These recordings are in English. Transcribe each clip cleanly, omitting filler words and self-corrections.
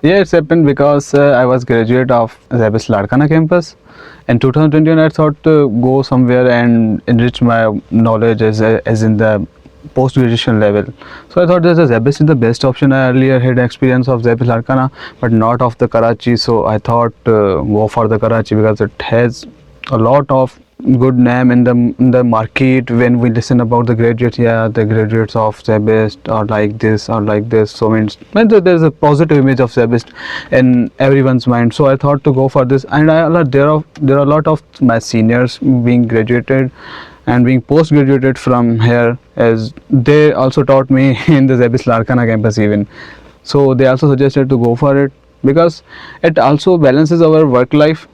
Yeah, it's happened because I was graduate of ZABFM Larkana campus. In 2021, I thought to go somewhere and enrich my knowledge as in the post-graduation level. So I thought that the ZABFM is the best option. I earlier had experience of ZABFM Larkana, but not of the Karachi. So I thought go for the Karachi because it has a lot of good name in the market. When we listen about the graduates, yeah, the graduates of ZABFM are like this or like this, so means there's a positive image of ZABFM in everyone's mind. So I thought to go for this, and there are a lot of my seniors being graduated and being post graduated from here, as they also taught me in the ZABFM Larkana campus even. So they also suggested to go for it because it also balances our work life.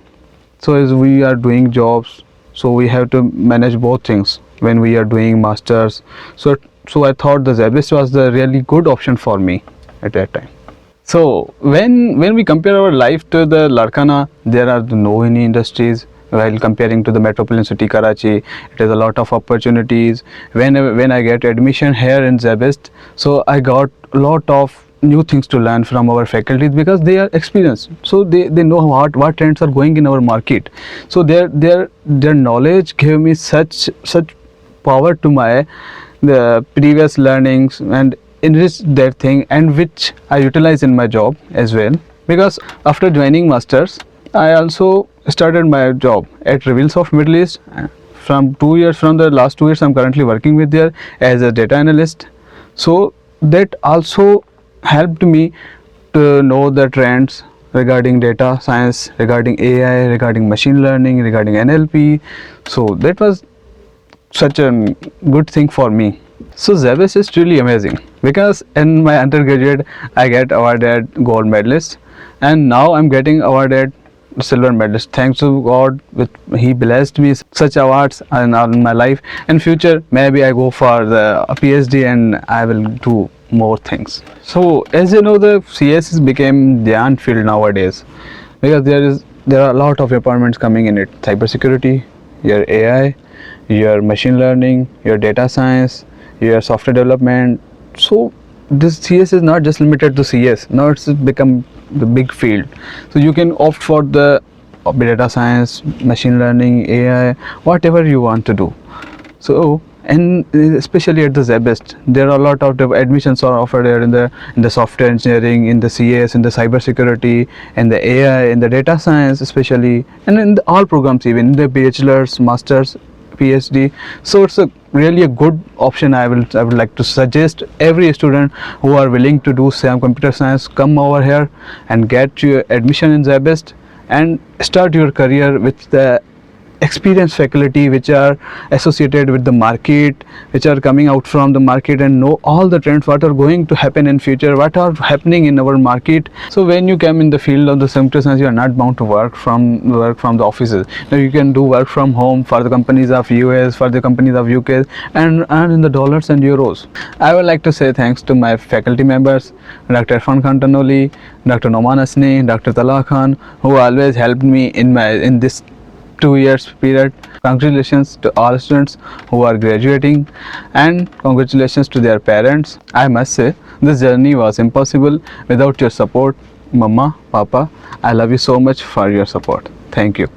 So as we are doing jobs, so we have to manage both things when we are doing masters. So I thought the ZABFM was the really good option for me at that time. So when we compare our life to the Larkana, there are no any industries. While comparing to the metropolitan city Karachi, it has a lot of opportunities. When I get admission here in ZABFM, so I got a lot of new things to learn from our faculties because they are experienced, so they know what trends are going in our market. So their knowledge gave me such power to my the previous learnings and enrich that thing, and which I utilize in my job as well. Because after joining masters, I also started my job at Brilliance Middle East. From the last 2 years, I'm currently working with there as a data analyst. So that also helped me to know the trends regarding data science, regarding AI, regarding machine learning, regarding NLP. So that was such a good thing for me. So ZABFM is truly amazing because in my undergraduate I get awarded gold medalist, and now I'm getting awarded silver medalist. Thanks to God, he blessed me such awards in my life. In future, maybe I go for the PhD and I will do more things. So as you know, the CS has became giant field nowadays because there are a lot of departments coming in it: cybersecurity, your AI, your machine learning, your data science, your software development. So this CS is not just limited to CS. Now it's become the big field. So you can opt for the data science, machine learning, AI, whatever you want to do. So, and especially at the ZABFM, there are a lot of admissions are offered there in the software engineering, in the CS, in the cybersecurity, in the AI, in the data science especially, and in all programs, even in the bachelor's, master's, PhD. So it's really a good option. I would like to suggest every student who are willing to do SAM computer science, come over here and get your admission in ZABFM and start your career with the experienced faculty which are associated with the market, which are coming out from the market and know all the trends, what are going to happen in future, what are happening in our market. So when you come in the field of the computer science, you are not bound to work from the offices. Now you can do work from home for the companies of US, for the companies of UK, and earn in the dollars and euros. I would like to say thanks to my faculty members, Dr. Irfan Khan Tanoli, Dr. Noman Asni, Dr. Talha Khan, who always helped me in this 2 years period. Congratulations to all students who are graduating, and congratulations to their parents. I must say this journey was impossible without your support. Mama, Papa, I love you so much for your support. Thank you.